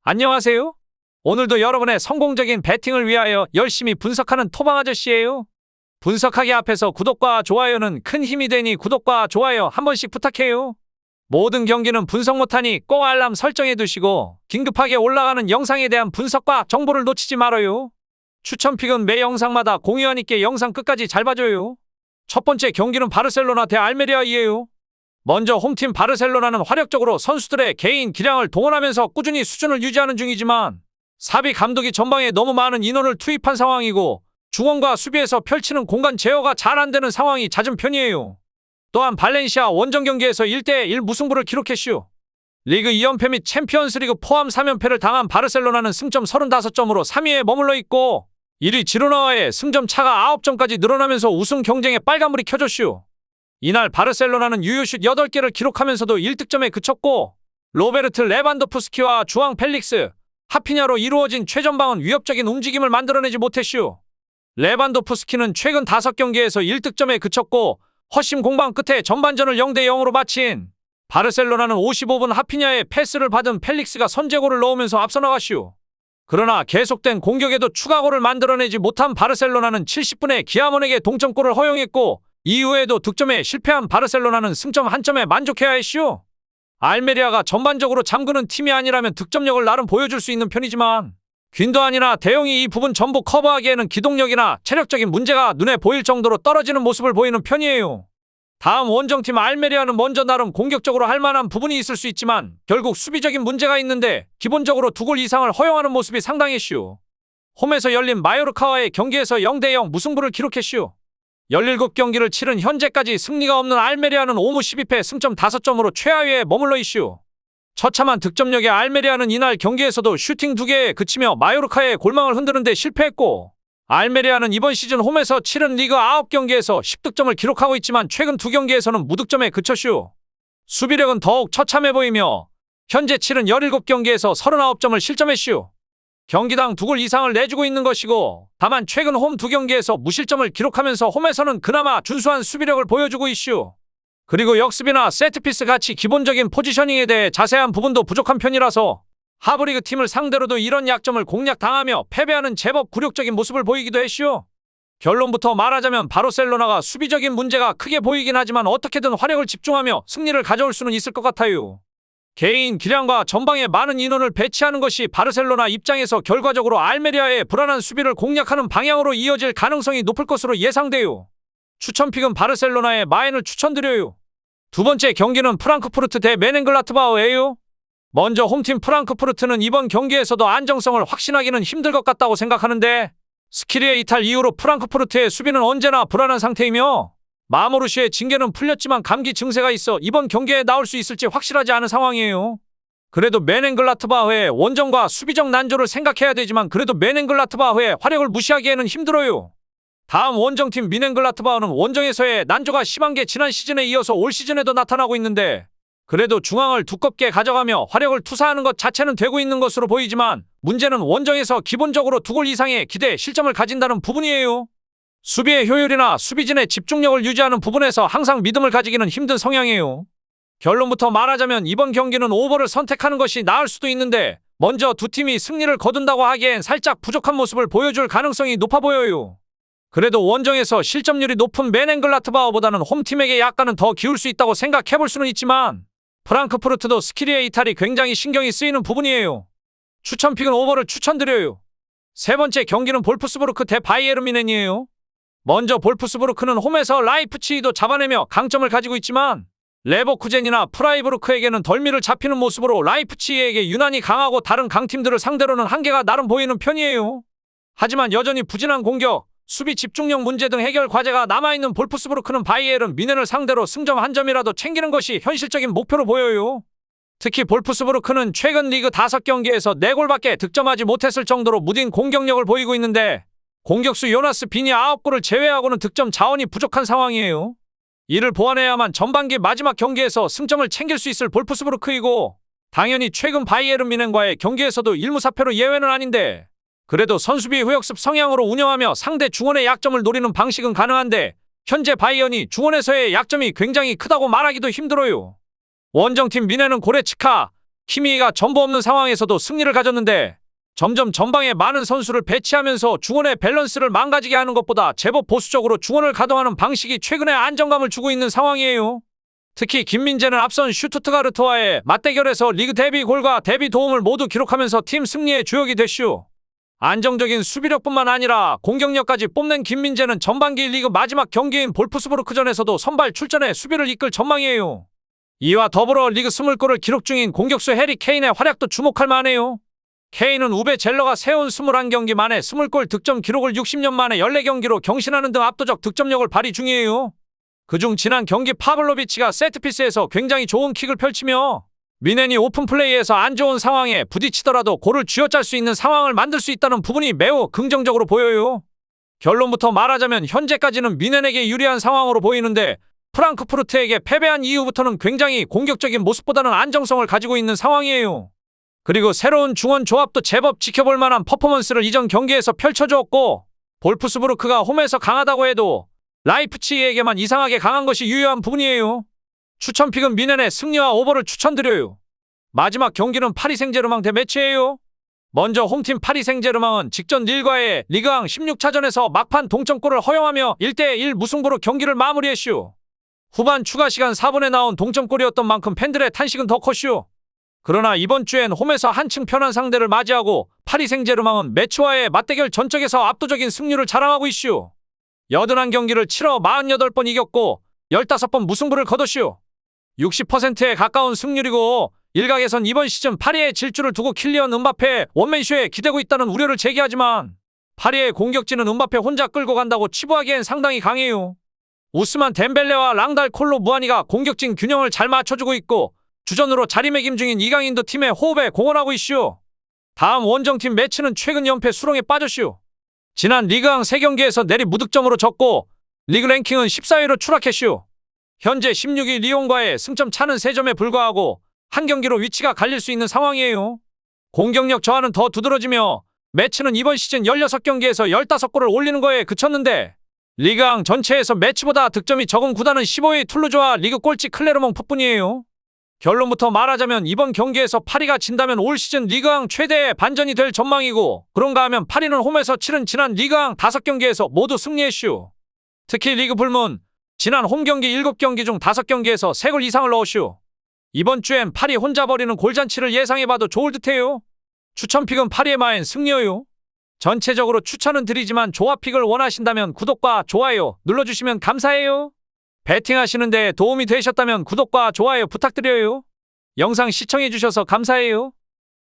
안녕하세요. 오늘도 여러분의 성공적인 배팅을 위하여 열심히 분석하는 토방 아저씨예요. 분석하기 앞에서 구독과 좋아요는 큰 힘이 되니 구독과 좋아요 한 번씩 부탁해요. 모든 경기는 분석 못하니 꼭 알람 설정해 두시고 긴급하게 올라가는 영상에 대한 분석과 정보를 놓치지 말아요. 추천픽은 매 영상마다 공유하니께 영상 끝까지 잘 봐줘요. 첫 번째 경기는 바르셀로나 대 알메리아이에요. 먼저 홈팀 바르셀로나는 화력적으로 선수들의 개인 기량을 동원하면서 꾸준히 수준을 유지하는 중이지만 사비 감독이 전방에 너무 많은 인원을 투입한 상황이고 중원과 수비에서 펼치는 공간 제어가 잘 안되는 상황이 잦은 편이에요. 또한 발렌시아 원정 경기에서 1대1 무승부를 기록했슈. 리그 2연패 및 챔피언스리그 포함 3연패를 당한 바르셀로나는 승점 35점으로 3위에 머물러 있고 1위 지로나와의 승점 차가 9점까지 늘어나면서 우승 경쟁에 빨간불이 켜졌슈. 이날 바르셀로나는 유효슛 8개를 기록하면서도 1득점에 그쳤고 로베르트 레반도프스키와 주앙 펠릭스, 하피냐로 이루어진 최전방은 위협적인 움직임을 만들어내지 못했슈. 레반도프스키는 최근 5경기에서 1득점에 그쳤고 허심 공방 끝에 전반전을 0대0으로 마친 바르셀로나는 55분 하피냐의 패스를 받은 펠릭스가 선제골을 넣으면서 앞서 나갔슈. 그러나 계속된 공격에도 추가골을 만들어내지 못한 바르셀로나는 70분에 기아몬에게 동점골을 허용했고 이후에도 득점에 실패한 바르셀로나는 승점 1점에 만족해야 했슈. 알메리아가 전반적으로 잠그는 팀이 아니라면 득점력을 나름 보여줄 수 있는 편이지만 귄도안이나 대용이 이 부분 전부 커버하기에는 기동력이나 체력적인 문제가 눈에 보일 정도로 떨어지는 모습을 보이는 편이에요. 다음 원정팀 알메리아는 먼저 나름 공격적으로 할 만한 부분이 있을 수 있지만 결국 수비적인 문제가 있는데 기본적으로 2골 이상을 허용하는 모습이 상당했슈. 홈에서 열린 마요르카와의 경기에서 0대0 무승부를 기록했슈. 17경기를 치른 현재까지 승리가 없는 알메리아는 5무 12패 승점 5점으로 최하위에 머물러 있슈. 처참한 득점력의 알메리아는 이날 경기에서도 슈팅 2개에 그치며 마요르카의 골망을 흔드는 데 실패했고 알메리아는 이번 시즌 홈에서 치른 리그 9경기에서 10득점을 기록하고 있지만 최근 2경기에서는 무득점에 그쳤슈. 수비력은 더욱 처참해 보이며 현재 치른 17경기에서 39점을 실점했슈. 경기당 2골 이상을 내주고 있는 것이고 다만 최근 홈 2경기에서 무실점을 기록하면서 홈에서는 그나마 준수한 수비력을 보여주고 있슈. 그리고 역습이나 세트피스 같이 기본적인 포지셔닝에 대해 자세한 부분도 부족한 편이라서 하브리그 팀을 상대로도 이런 약점을 공략당하며 패배하는 제법 굴욕적인 모습을 보이기도 했슈. 결론부터 말하자면 바르셀로나가 수비적인 문제가 크게 보이긴 하지만 어떻게든 화력을 집중하며 승리를 가져올 수는 있을 것 같아요. 개인 기량과 전방에 많은 인원을 배치하는 것이 바르셀로나 입장에서 결과적으로 알메리아의 불안한 수비를 공략하는 방향으로 이어질 가능성이 높을 것으로 예상돼요. 추천픽은 바르셀로나의 마인을 추천드려요. 두 번째 경기는 프랑크푸르트 대 메넨글라트바흐예요. 먼저 홈팀 프랑크푸르트는 이번 경기에서도 안정성을 확신하기는 힘들 것 같다고 생각하는데 스키리의 이탈 이후로 프랑크푸르트의 수비는 언제나 불안한 상태이며 마모르시의 징계는 풀렸지만 감기 증세가 있어 이번 경기에 나올 수 있을지 확실하지 않은 상황이에요. 그래도 메넨글라트바흐의 원정과 수비적 난조를 생각해야 되지만 그래도 메넨글라트바흐의 화력을 무시하기에는 힘들어요. 다음 원정팀 미넨글라트바흐는 원정에서의 난조가 심한 게 지난 시즌에 이어서 올 시즌에도 나타나고 있는데 그래도 중앙을 두껍게 가져가며 화력을 투사하는 것 자체는 되고 있는 것으로 보이지만 문제는 원정에서 기본적으로 2골 이상의 기대 실점을 가진다는 부분이에요. 수비의 효율이나 수비진의 집중력을 유지하는 부분에서 항상 믿음을 가지기는 힘든 성향이에요. 결론부터 말하자면 이번 경기는 오버를 선택하는 것이 나을 수도 있는데 먼저 두 팀이 승리를 거둔다고 하기엔 살짝 부족한 모습을 보여줄 가능성이 높아 보여요. 그래도 원정에서 실점률이 높은 메넨글라트바흐보다는 홈팀에게 약간은 더 기울 수 있다고 생각해볼 수는 있지만 프랑크푸르트도 스키리의 이탈이 굉장히 신경이 쓰이는 부분이에요. 추천픽은 오버를 추천드려요. 세 번째 경기는 볼프스부르크 대 바이에른 뮌헨이에요. 먼저 볼프스부르크는 홈에서 라이프치히도 잡아내며 강점을 가지고 있지만 레버쿠젠이나 프라이부르크에게는 덜미를 잡히는 모습으로 라이프치히에게 유난히 강하고 다른 강팀들을 상대로는 한계가 나름 보이는 편이에요. 하지만 여전히 부진한 공격, 수비 집중력 문제 등 해결 과제가 남아있는 볼프스부르크는 바이에른 뮌헨을 상대로 승점 1점이라도 챙기는 것이 현실적인 목표로 보여요. 특히 볼프스부르크는 최근 리그 5경기에서 4골밖에 득점하지 못했을 정도로 무딘 공격력을 보이고 있는데 공격수 요나스 빈이 9골을 제외하고는 득점 자원이 부족한 상황이에요. 이를 보완해야만 전반기 마지막 경기에서 승점을 챙길 수 있을 볼프스부르크이고 당연히 최근 바이에른 뮌헨과의 경기에서도 1무 4패로 예외는 아닌데 그래도 선수비 후역습 성향으로 운영하며 상대 중원의 약점을 노리는 방식은 가능한데 현재 바이언이 중원에서의 약점이 굉장히 크다고 말하기도 힘들어요. 원정팀 뮌헨은 고레츠카, 키미가 전부 없는 상황에서도 승리를 가졌는데 점점 전방에 많은 선수를 배치하면서 중원의 밸런스를 망가지게 하는 것보다 제법 보수적으로 중원을 가동하는 방식이 최근에 안정감을 주고 있는 상황이에요. 특히 김민재는 앞선 슈투트가르트와의 맞대결에서 리그 데뷔 골과 데뷔 도움을 모두 기록하면서 팀 승리의 주역이 됐슈. 안정적인 수비력뿐만 아니라 공격력까지 뽐낸 김민재는 전반기 리그 마지막 경기인 볼프스부르크전에서도 선발 출전해 수비를 이끌 전망이에요. 이와 더불어 리그 20골을 기록 중인 공격수 해리 케인의 활약도 주목할 만해요. 케인은 우베 젤러가 세운 21경기 만에 20골 득점 기록을 60년 만에 14경기로 경신하는 등 압도적 득점력을 발휘 중이에요. 그중 지난 경기 파블로비치가 세트피스에서 굉장히 좋은 킥을 펼치며 미넨이 오픈플레이에서 안 좋은 상황에 부딪히더라도 골을 쥐어짤 수 있는 상황을 만들 수 있다는 부분이 매우 긍정적으로 보여요. 결론부터 말하자면 현재까지는 미넨에게 유리한 상황으로 보이는데 프랑크푸르트에게 패배한 이후부터는 굉장히 공격적인 모습보다는 안정성을 가지고 있는 상황이에요. 그리고 새로운 중원 조합도 제법 지켜볼 만한 퍼포먼스를 이전 경기에서 펼쳐주었고 볼프스부르크가 홈에서 강하다고 해도 라이프치히에게만 이상하게 강한 것이 유효한 부분이에요. 추천픽은 미넨의 승리와 오버를 추천드려요. 마지막 경기는 파리 생제르맹 대 매치예요. 먼저 홈팀 파리 생제르맹은 직전 릴과의 리그앙 16차전에서 막판 동점골을 허용하며 1대1 무승부로 경기를 마무리했슈. 후반 추가 시간 4분에 나온 동점골이었던 만큼 팬들의 탄식은 더 컸슈. 그러나 이번 주엔 홈에서 한층 편한 상대를 맞이하고 파리 생제르맹은 매치와의 맞대결 전적에서 압도적인 승률을 자랑하고 있슈. 81경기를 치러 48번 이겼고 15번 무승부를 거뒀슈. 60%에 가까운 승률이고 일각에선 이번 시즌 파리의 질주를 두고 킬리언 음바페의 원맨쇼에 기대고 있다는 우려를 제기하지만 파리의 공격진은 음바페 혼자 끌고 간다고 치부하기엔 상당히 강해요. 우스만 덴벨레와 랑달 콜로 무아니가 공격진 균형을 잘 맞춰주고 있고 주전으로 자리매김 중인 이강인도 팀의 호흡에 공헌하고 있슈. 다음 원정팀 매치는 최근 연패 수렁에 빠졌슈. 지난 리그앙 3경기에서 내리 무득점으로 졌고 리그 랭킹은 14위로 추락했슈. 현재 16위 리옹과의 승점 차는 3점에 불과하고 한 경기로 위치가 갈릴 수 있는 상황이에요. 공격력 저하는 더 두드러지며 매치는 이번 시즌 16경기에서 15골을 올리는 거에 그쳤는데 리그앙 전체에서 매치보다 득점이 적은 구단은 15위 툴루즈와 리그 꼴찌 클레르몽 풋뿐이에요. 결론부터 말하자면 이번 경기에서 파리가 진다면 올 시즌 리그앙 최대의 반전이 될 전망이고 그런가 하면 파리는 홈에서 치른 지난 리그앙 5경기에서 모두 승리했슈. 특히 리그 불문 지난 홈경기 7경기 중 5경기에서 3골 이상을 넣었슈. 이번 주엔 파리 혼자 벌이는 골잔치를 예상해봐도 좋을 듯해요. 추천픽은 파리의 마엔 승리여요. 전체적으로 추천은 드리지만 조합픽을 원하신다면 구독과 좋아요 눌러주시면 감사해요. 배팅하시는 데 도움이 되셨다면 구독과 좋아요 부탁드려요. 영상 시청해주셔서 감사해요.